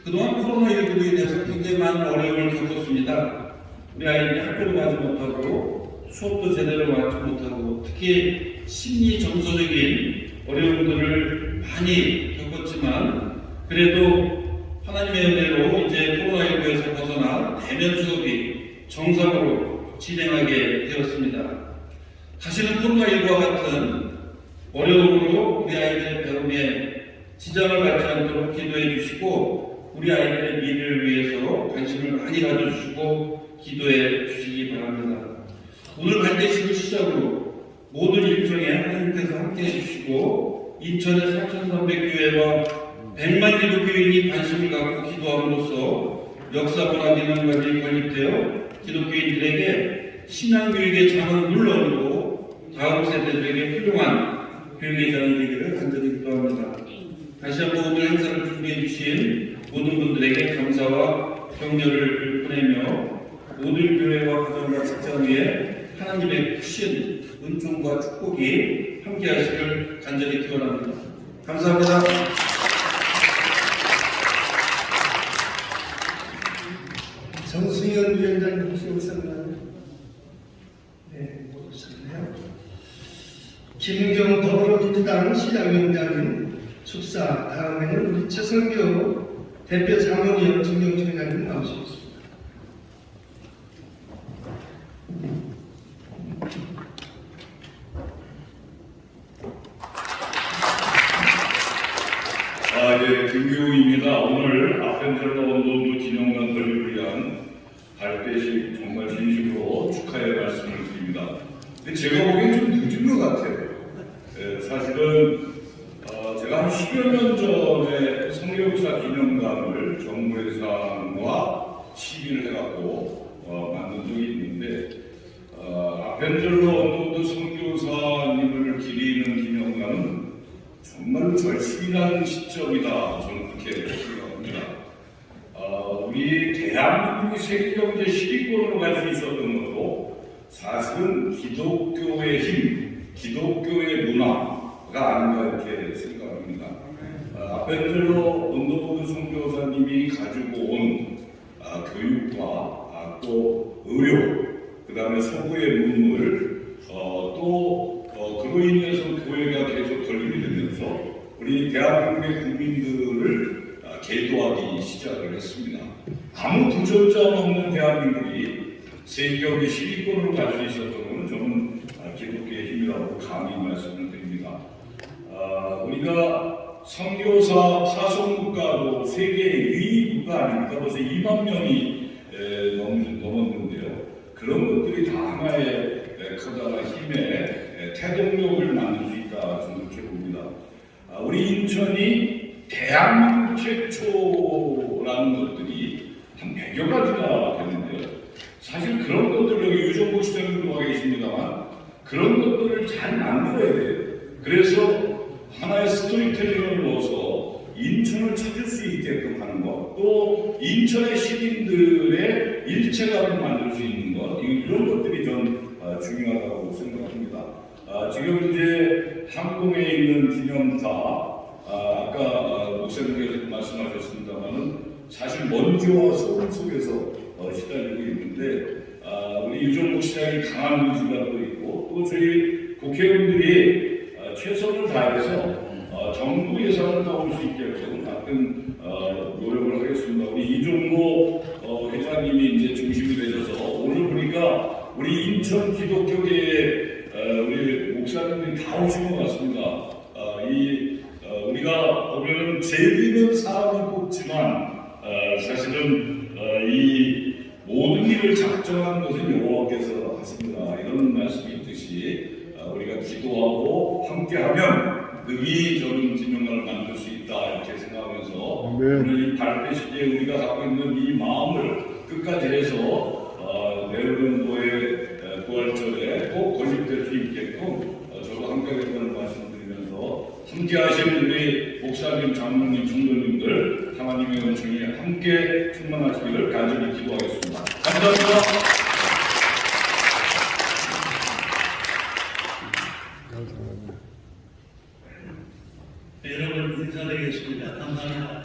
그동안 코로나19로 인해서 굉장히 많은 어려움을 겪었습니다. 우리 아이들이 학교를 가지 못하고 수업도 제대로 하지 못하고 특히 심리 정서적인 어려움들을 많이 겪었지만 그래도 하나님의 은혜로 이제 코로나19에서 벗어나 대면 수업이 정상으로 진행하게 되었습니다. 다시는 코로나19와 같은 어려움으로 우리 아이들의 배움에 지장을 받지 않도록 기도해 주시고 우리 아이들의 미래를 위해서 관심을 많이 가져주시고 기도해 주시기 바랍니다. 오늘 발대식을 시작으로 모든 일정에 하나님께서 함께해 주시고 인천의 3,300교회와 100만 기독교인이 관심을 갖고 기도함으로써 역사문화기념관이 건립되어 기독교인들에게 신앙교육의 장은 물론이고 다음 세대들에게 훌륭한 교육의 장이 되기를 간절히 기도합니다. 다시 한번 오늘 행사를 준비해 주신 모든 분들에게 감사와 격려를 보내며 모든 교회와 가정과 직장 위에 하나님의 크신 은총과 축복이 함께 하시길 간절히 기원합니다. 감사합니다. 정승현 위원장님 혹시 오셨나요? 네, 못 오셨네요. 김은경 더불어민주당 시장위원장님 축사, 다음에는 우리 최성교 대표 자문위원 김경철 회장님 나오시겠습니다. 김규우입니다. 오늘 아펜젤러 언더우드 기념관 건립을 위한 발대식 정말 진심으로 축하의 말씀을 드립니다. 근데 제가 보기엔 좀 늦은 것 같아요. 사실은 제가 한 10여 년 전에 성교육사 기념관을 정부 예산과 시비를 해갖고 만든 적이 있는데 아펜젤러 언더우드 선교사님을 기리는 기념관은 정말로 절실한 시점이다. 저는 그렇게 생각합니다. 우리 대한민국이 세계경제 10위권으로 갈 수 있었던 것도 사실은 기독교의 힘, 기독교의 문화가 아닌가 이렇게 생각합니다. 아펜젤러 언더우드 선교사님이 가지고 온 교육과 또 의료, 그 다음에 서구의 문물, 그로 인해서 교회가 계속 건립이 되면서 우리 대한민국의 국민들을 계도하기 시작을 했습니다. 아무 부전점 없는 대한민국이 세계경제 10위권으로 갈 수 있었던 것은 저는 기독교의 힘이라고 감히 말씀을 드립니다. 우리가 선교사 파송국가도 세계 2위 국가 아닙니까? 벌써 2만 명이 넘었는데요. 그런 것들이 다 하나의 커다란 힘의 태동력을 만들 수 있다 저는 그렇게 봅니다. 우리 인천이 대한민국 최초라는 것들이 한 100여 가지나 되는데요. 사실 그런 것들 여기 유정복 시장님도 와 계십니다만 그런 것들을 잘 만들어야 돼요. 그래서 하나의 스토리텔링을 넣어서 인천을 찾을 수 있게끔 하는 것, 또 인천의 시민들의 일체감을 만들 수 있는 것, 이런 것들이 전 중요하다고 생각합니다. 지금 이제 항공에 있는 기념탑, 아까 목사님께서 말씀하셨습니다만은 사실 먼지와 소음 속에서 시달리고 있는데, 우리 유정복 시장이 강한 의지가 또 있고, 또 저희 국회의원들이 최선을 다해서 정부 예산을 나올 수 있게끔 같은 노력을 하겠습니다. 우리 이종모 회장님이 이제 중심이 되셔서 오늘 보니까 우리 인천 기독교계에 우리 목사님들이 다 오신 것 같습니다. 우리가 보면은 제비는 사람을 뽑지만 사실은 이 모든 일을 작정하는 것은 여호와께서 하십니다. 이런 말씀이 있듯이 우리가 기도하고 함께하면 능히 저는 진영을 만들 수 있다 이렇게 생각하면서 오늘 이 발표 시기에 우리가 갖고 있는 이 마음을 끝까지 해서 내년도의 부활절에 꼭 건립될 수 있게끔 저도 함께하겠다는 말씀드리면서 함께하신 우리 목사님, 장로님, 성도님들 하나님의 은총이 함께 충만하시기를 간절히 기도하겠습니다. 감사합니다. 여러분 인사드리겠습니다. 감사합니다.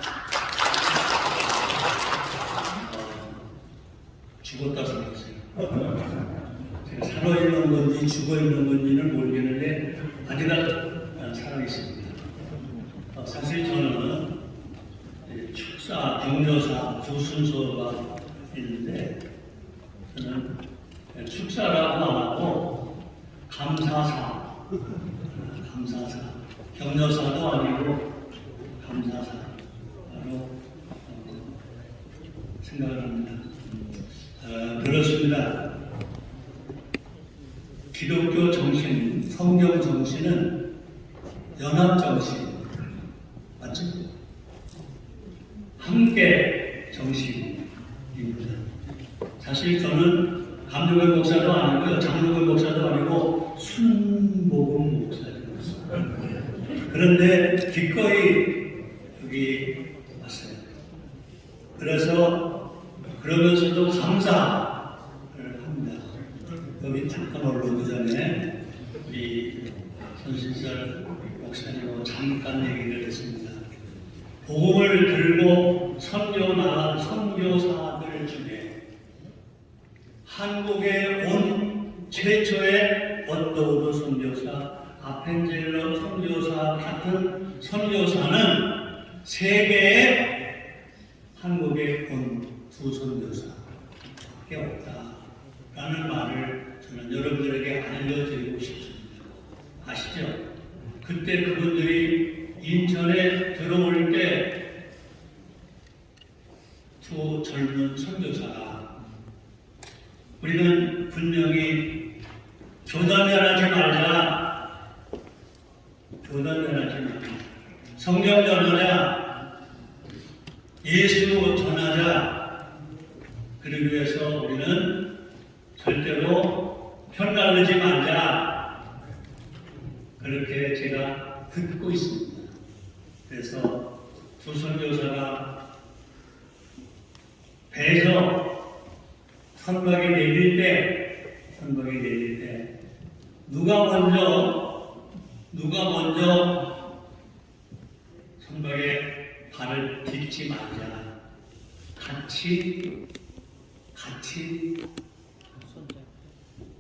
죽었다 살았어요. 제가 살아있는 건지 죽어있는 건지는 모르겠는데 아직은 살아있습니다. 사실 저는 축사, 경조사 두 순서가 있는데 저는 축사라고 안 하고 감사사, 경조사도 아니고 감사사로 생각을 합니다. 그렇습니다. 기독교 정신, 성경 정신은 연합 정신, 맞죠? 함께 정신입니다. 사실 저는 감독의 목사도 아니고요, 장로의 목사도 아니고 순복음 목사입니다. 그런데 기꺼이 여기 왔어요. 그래서 그러면서도 감사를 합니다. 여기 잠깐 올라오기 전에 우리 손신설 목사님하고 잠깐 얘기를 했습니다. 복음을 들고 선교 나간 선교사들 중에 한국에 온 최초의 언더우드 선교사, 아펜젤러 선교사 같은 선교사는 세계에 한국에 온 두 선교사밖에 없다라는 말을 저는 여러분들에게 알려드리고 싶습니다. 아시죠? 그때 그분들이 인천에 들어올 때 두 젊은 선교사가 우리는 분명히 교단면하지 말자, 성경 전하자, 예수 전하자. 그러기 위해서 우리는 절대로 편가르지 말자. 그렇게 제가 듣고 있습니다. 그래서 두 선교사가 배에서 선박이 내릴 때 누가 먼저 선박에 발을 딛지 말자. 같이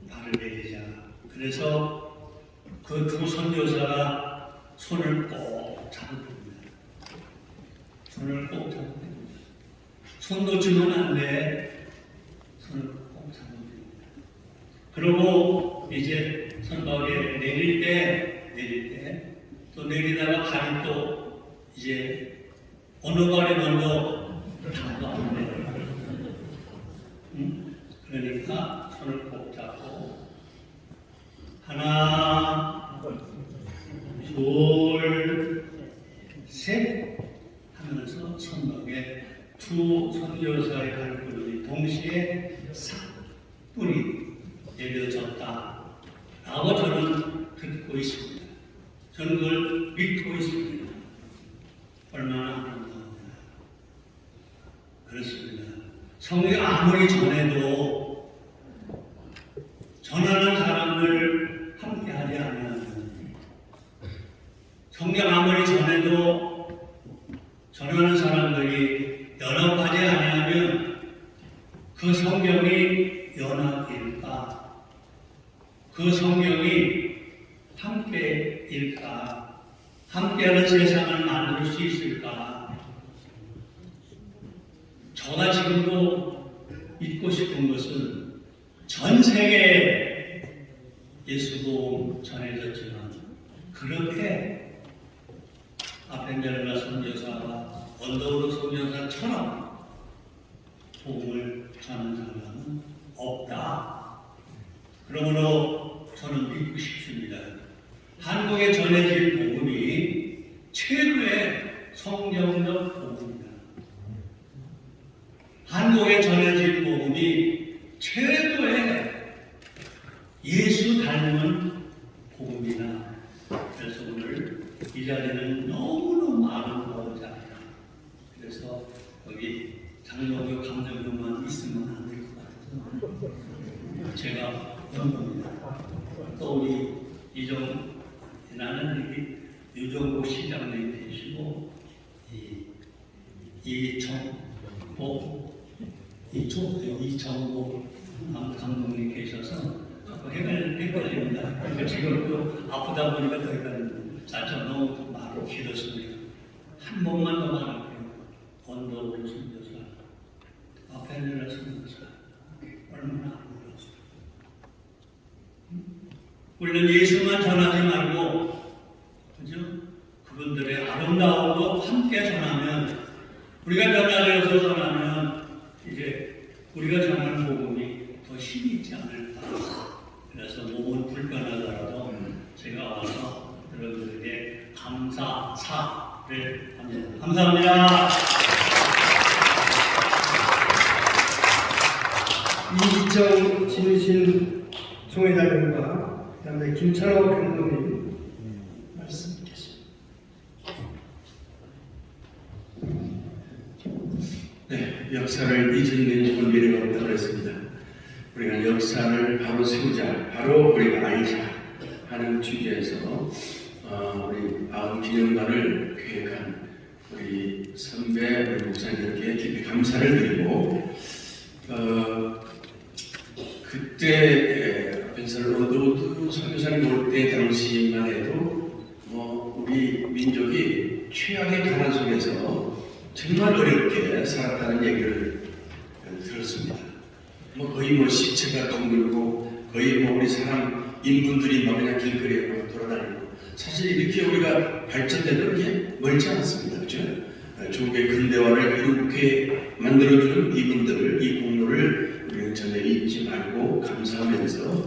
발을 내리자. 그래서 그 두 선교사가 손을 꼭 잡아줍니다. 손 놓치면 안 돼. 손을 꼭 잡아줍니다. 그리고 이제 선박에 내릴 때 또 내리다가 발이 또 이제 어느 발이 먼저 다도 안 돼. 그러니까 손을 꼭 잡고 하나, 둘, 셋 하면서 선박에 두 선교사의 발걸음이 동시에 싹뿐이 내려졌다 라고 저는 듣고 있습니다. 저는 그걸 믿고 있습니다. 얼마나 아름다워요. 그렇습니다. 성경 아무리 전해도 전하는 사람들 함께하지 아니하면, 성경 아무리 전해도 전하는 사람들이 연합하지 아니하면 그 성경이 연합일까? 그 성경이 함께일까? 함께하는 세상을 만들 수 있을까? 저가 지금도 믿고 싶은 것은 전 세계에 예수도 전해졌지만 그렇게 아펜젤라 선교사와 언더우드 선교사처럼 복음을 전하는 사람은 없다. 그러므로 저는 믿고 싶습니다. 한국에 전해진 복음이 최고의 성경적 복음입니다. 한국에 전해진 복음이 최고의 예수 닮은 복음이다. 그래서 오늘 이 자리는 너무너무 아름다운 자리다. 그래서 여기 장로교 감정교만 있으면 안 될 것 같아서 제가 온 겁니다. 또 우리 나는 여기 유정복 시장님 계시고 이정복 감독님 계셔서 헷갈립니다. 그러니까 지금 또 아프다 보니까 더 헷갈립니다. 좀 너무 말이 길었습니다. 한 번만 더 말할게요. 언더우드 선교사, 아펜젤라 선교사 얼마나 아름다웠어요. 우리는 예수만 전하지 말고, 그죠? 그분들의 아름다운 것 함께 전하면, 우리가 변화되어서 전하면 이제 우리가 전하는 복음이 더 힘이 있지 않을까. 그래서 몸은 불편하더라도 제가 와서 여러분들에게 감사사를 합니다. 감사합니다. 이기정 진신 총회장님과 그다음에 김찬호 감독님 말씀 듣겠습니다. 네, 역사를 잊은 적은 미래가 없다고 그랬습니다. 우리가 역사를 바로 세우자, 바로 우리가 알자 하는 주제에서 우리 아흔 기념관을 계획한 우리 선배 우리 목사님들께 깊이 감사를 드리고, 그때 벤설로드 선교사님 올 때 당시만 해도 우리 민족이 최악의 가난 속에서 정말 어렵게 살았다는 얘기를 들었습니다. 거의 시체가 둥글고 거의 우리 사람 인분들이 그냥 길거리에 돌아다니고, 사실 이렇게 우리가 발전되는 게 멀지 않았습니다. 그죠? 중국의 근대화를 이렇게 만들어준 이분들, 이 공로를 우리는 전혀 잊지 말고 감사하면서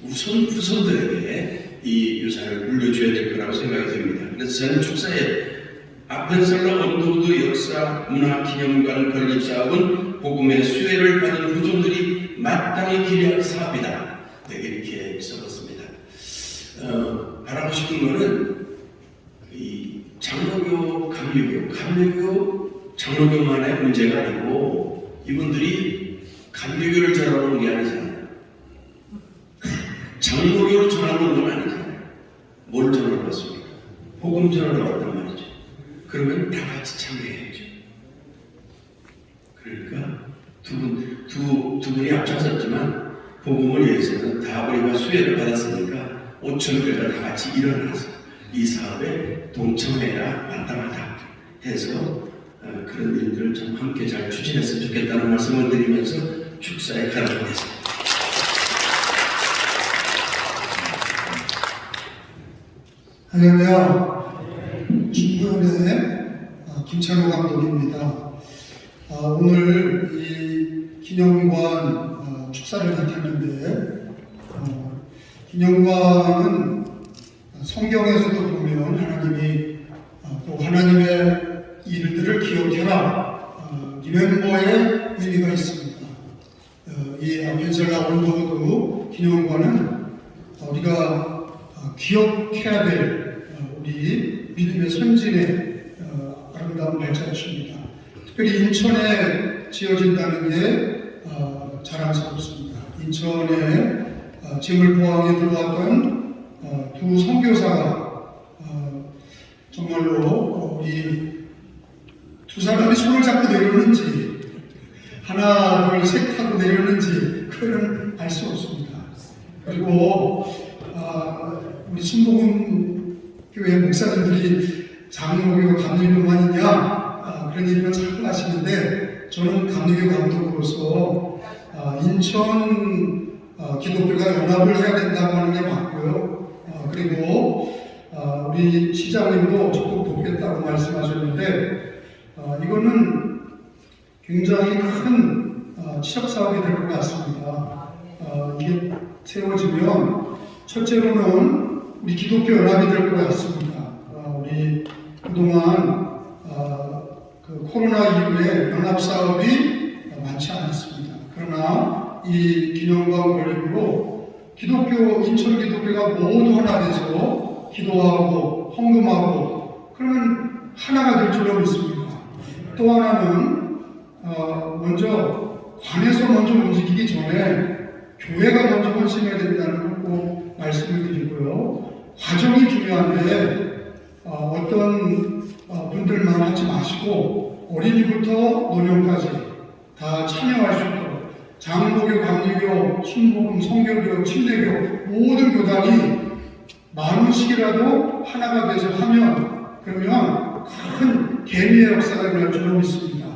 우선 후손들에게 이 유산을 물려줘야 될 거라고 생각이 듭니다. 그래서 저는 축사에 아펜젤라 언더우드 역사 문화기념관 건립사업은 복음의 수혜를 받은 후손들이 마땅히 기리할 사업이다. 이렇게 써봤습니다. 바라고 싶은 것은 이 장로교, 감리교, 장로교만의 문제가 아니고 이분들이 감리교를 전하는 게 아니잖아요. 장로교를 전하는 건 아니잖아요. 뭘 전하러 왔습니까? 복음 전하러 왔단 말이죠. 그러면 다 같이 참여해야죠. 그러니까 두 분이 앞장섰지만 복음을 위해서는 다 우리가 수혜를 받았으니까 5,000교회가 다 같이 일어나서 이 사업에 동참해야 마땅하다 해서 그런 일들을 좀 함께 잘 추진했으면 좋겠다는 말씀을 드리면서 축사에 가르치겠습니다. 안녕하세요. 중부현의 김찬호 감독입니다. 오늘 이 기념관 축사를 맡았는데, 기념관은 성경에서도 보면 하나님이 또 하나님의 일들을 기억해라, 리멤버의 의미가 있습니다. 이 아펜젤라 언더우드 기념관은 우리가 기억해야 될 우리 믿음의 선진의 아름다운 발자취입니다. 특별히 인천에 지어진다는 게 자랑스럽습니다. 인천에 재물포항에 들어왔던 두 선교사가 정말로 이 두 사람이 손을 잡고 내려오는지 하나 둘 셋 하고 내려오는지 그거는 알 수 없습니다. 그리고 우리 신복음 교회 목사님들이 장로교 감리교만이냐 그런 얘기를 자꾸 하시는데 저는 감리교 감독으로서 인천 기독교가 연합을 해야 된다고 하는 게 맞고요. 그리고 우리 시장님도 적극 돕겠다고 말씀하셨는데 이거는 굉장히 큰 취업 사업이 될 것 같습니다. 이게 세워지면 첫째로는 우리 기독교 연합이 될 것 같습니다. 우리 그동안 그 코로나 이후에 연합 사업이 많지 않았습니다. 그러나 이 기념관 건립으로 기독교 인천 기독교가 모두 하나 돼서 기도하고 헌금하고 그러면 하나가 될 줄로 믿습니다. 또 하나는 먼저 관에서 먼저 움직이기 전에 교회가 먼저 헌신해야 된다는 걸 꼭 말씀을 드리고요. 과정이 중요한데 어떤 분들만 하지 마시고 어린이부터 노년까지 다 참여할 수 있도록 장로교, 감리교, 신복음, 성결교, 침례교 모든 교단이 만 원씩이라도 하나가 돼서 하면 그러면 큰 개미의 역사가 일어날 줄로 믿습니다.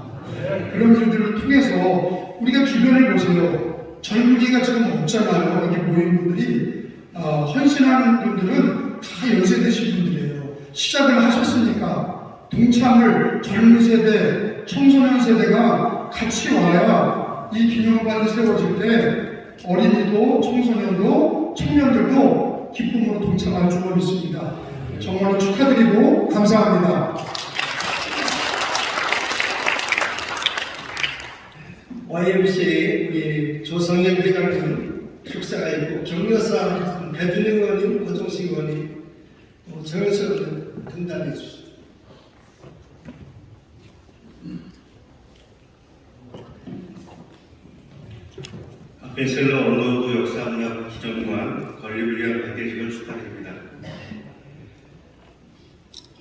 그런 일들을 통해서 우리가 주변을 보세요. 젊은이가 지금 없잖아요. 여기 모인 분들이 헌신하는 분들은 다 연세대신 분들이에요. 시작을 하셨으니까 동참을 젊은 세대, 청소년 세대가 같이 와야 이 기념관이 세워질 때 어린이도 청소년도 청년들도 기쁨으로 동참할 줄로 믿습니다. 정말로 축하드리고 감사합니다. YMCA 우리 조성현 대장님 축사가 있고 정여사 배준영 의원님, 고종식 의원님 정여사 등단해 주시죠. 아펜셀러 언더우드 역사문화 기념관 건립을 위한 발대식을 축하드립니다.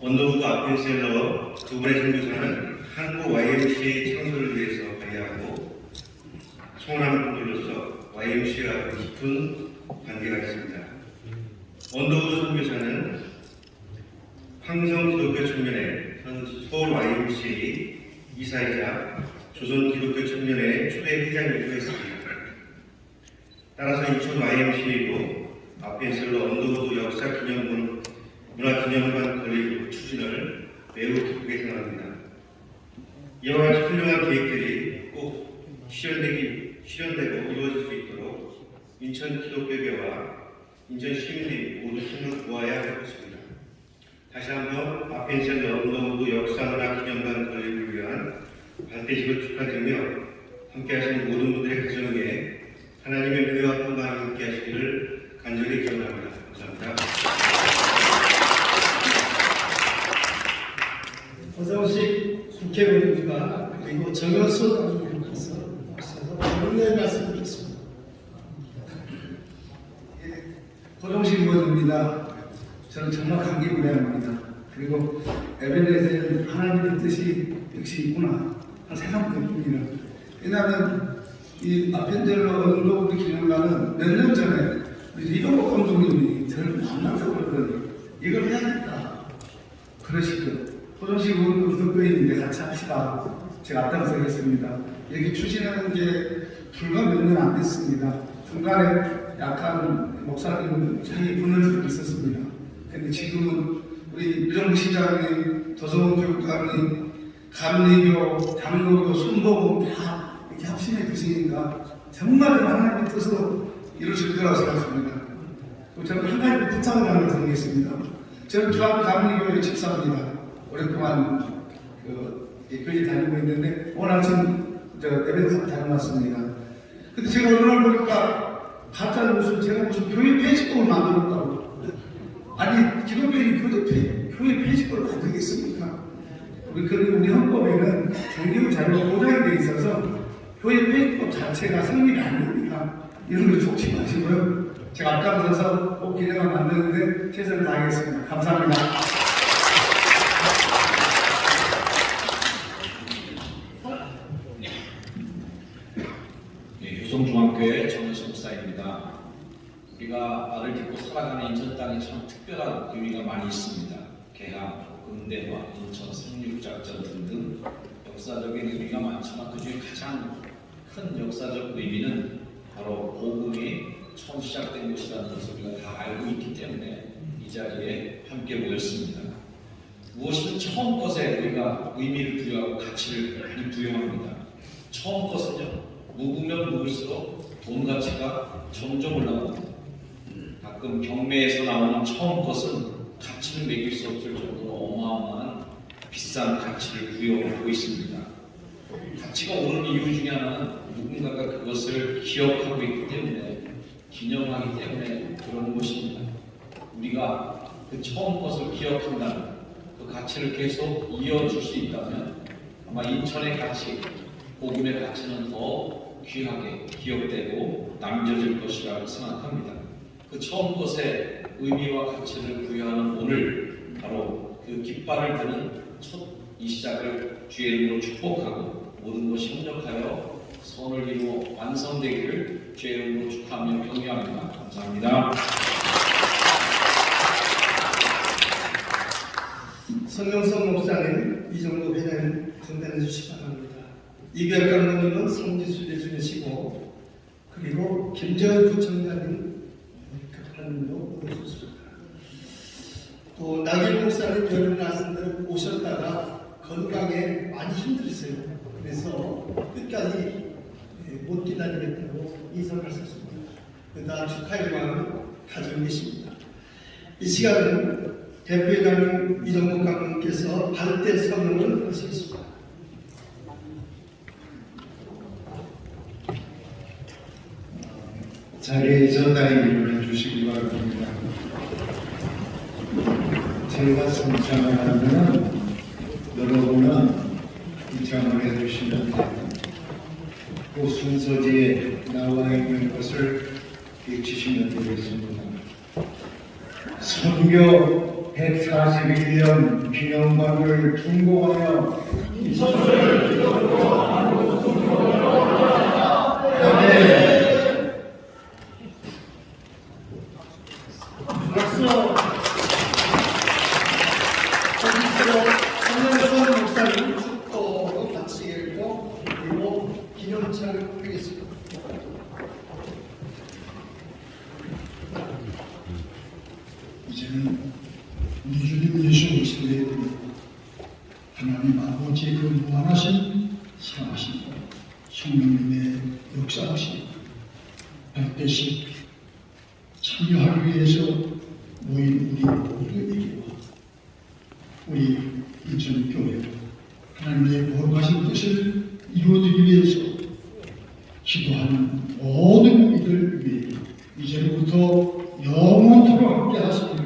언더우드 아펜셀러 두 분의 선교사는 한국 YMCA 창설을 위해서 발휘하고 성원하는 분들로서 YMCA와 깊은 관계가 있습니다. 언더우드 선교사는 황성 기독교 청년회 서울 YMCA 이사이자 조선 기독교 청년회 초대 회장이기도 했습니다. 따라서 인천 YMCA도 아펜셀러 언더우드 역사기념관 문화기념관 건립 추진을 매우 기쁘게 생각합니다. 이와 같이 훌륭한 계획들이 꼭 실현되고 이루어질 수 있도록 인천 기독교계와 인천 시민들이 모두 힘을 모아야 할 것입니다. 다시 한번 아펜셀러 언더우드 역사문화기념관 건립을 위한 발대식을 축하드리며 함께하신 모든 분들의 가정에 하나님의 은혜와 평강이 함께하시기를 간절히 기원합니다. 감사합니다. 고성식 국회의원님과 그리고 정여수 당님께서 오늘 말씀 드리겠습니다. 고종식 의원입니다. 저는 정말 감개무량합니다. 그리고 에베네셀 하나님의 뜻이 역시 있구나 한 생각 때문이라. 왜냐하면 이 아펜젤러 언더우드 기념관은 몇 년 전에 리버버 감독님이 저를 만나서 그러더니 이걸 해야겠다 그러시죠. 고종식 의원도 기독교인인데 같이 합시다. 제가 앞장서 했습니다. 여기 추진하는 게 불과 몇 년 안 됐습니다. 중간에 약간 목사님 자기 분열이 있었습니다. 근데 지금은 우리 유정부 시장님, 도성훈 교육감님, 감리교, 장로교, 순복음 다 이렇게 합심해 드시니까 정말 하나님의 뜻으로 이루어질 거라고 생각합니다. 저는 한 가지 부탁을 하나 드리겠습니다. 저는 중앙 감리교회 집사입니다. 오랫동안 교회 다니고 있는데 오늘 아침 예배 다녀왔습니다. 근데 제가 어느 날 보니까 가짜 뉴스 제가 무슨 교회 페이지북을 만들었다고. 아니 기독교인이 교회 페이지북을 만들겠습니까? 우리 헌법에는 종교 자유가 보장이 되어 있어서 교회 회의법 자체가 성립이 안 됩니다. 이런 거 좋지 마시고요. 제가 앞장서서 꼭 기념을 만드는데 최선을 다하겠습니다. 감사합니다. 효성중앙교회 정은식 목사입니다. 우리가 말을 듣고 살아가는 인천 땅에 참 특별한 의미가 많이 있습니다. 개항, 근대화, 인천 상륙작전 등등 역사적인 의미가 많지만 그중에 가장 큰 역사적 의미는 바로 복음이 처음 시작된 곳이라는 것을 우리가 다 알고 있기 때문에 이 자리에 함께 모였습니다. 무엇이든 처음 것에 우리가 의미를 부여하고 가치를 많이 부여합니다. 처음 것은요, 묵으면 묵을수록 돈 가치가 점점 올라갑니다. 가끔 경매에서 나오는 처음 것은 가치를 매길 수 없을 정도로 어마어마한 비싼 가치를 부여하고 있습니다. 가치가 오르는 이유 중에 하나는 누군가가 그것을 기억하고 있기 때문에, 기념하기 때문에 그러는 것입니다. 우리가 그 처음 것을 기억한다면, 그 가치를 계속 이어줄 수 있다면 아마 인천의 가치, 복음의 가치는 더 귀하게 기억되고 남겨질 것이라고 생각합니다. 그 처음 것의 의미와 가치를 부여하는 오늘, 바로 그 깃발을 드는 첫 이 시작을 주의 이름으로 축복하고 모든 것이 협력하여 선을 이루어 완성되기를 주의 이름으로 축하하며 격려합니다. 감사합니다. 성명성 목사님, 이정도 회장님 전달해 주시기 바랍니다. 이별 감독님은 성지순례 중이시고, 그리고 김재원 부총장님 급한님도 오셨습니다. 또 나길 목사님 여름 말씀대로 오셨다가 건강에 많이 힘들으세요. 그래서 끝까지 못 기다리겠다고 이사하셨습니다. 그다 축하의 마음을 가지고 계십니다. 이 시간은 대표회장님 이정복 감독님께서 발대 선언을 하시겠습니다. 자리에서 다행을 해주시기 바랍니다. 제가 성장을 하면 여러분은 입장을 해주시면 그 순서지에 나와 있는 것을 외치시면 되겠습니다. 선교 141년 기념관을 준공하여 박수! 성명선 목사님 축도로 같이 읽고 그리고 기념차를 하겠습니다. 이제는 우리 주님 예수 그리스도의 하나님 아버지의 그 무한하신 사랑하신 성령님의 역사하신 백대식 참여하기 위해서 모인 우리 모두에게와 우리 인천교회 하나님의 거룩하신 뜻을 이루어드리기 위해서 기도하는 모든 이들 위해 이제부터 영원토록 함께 하시길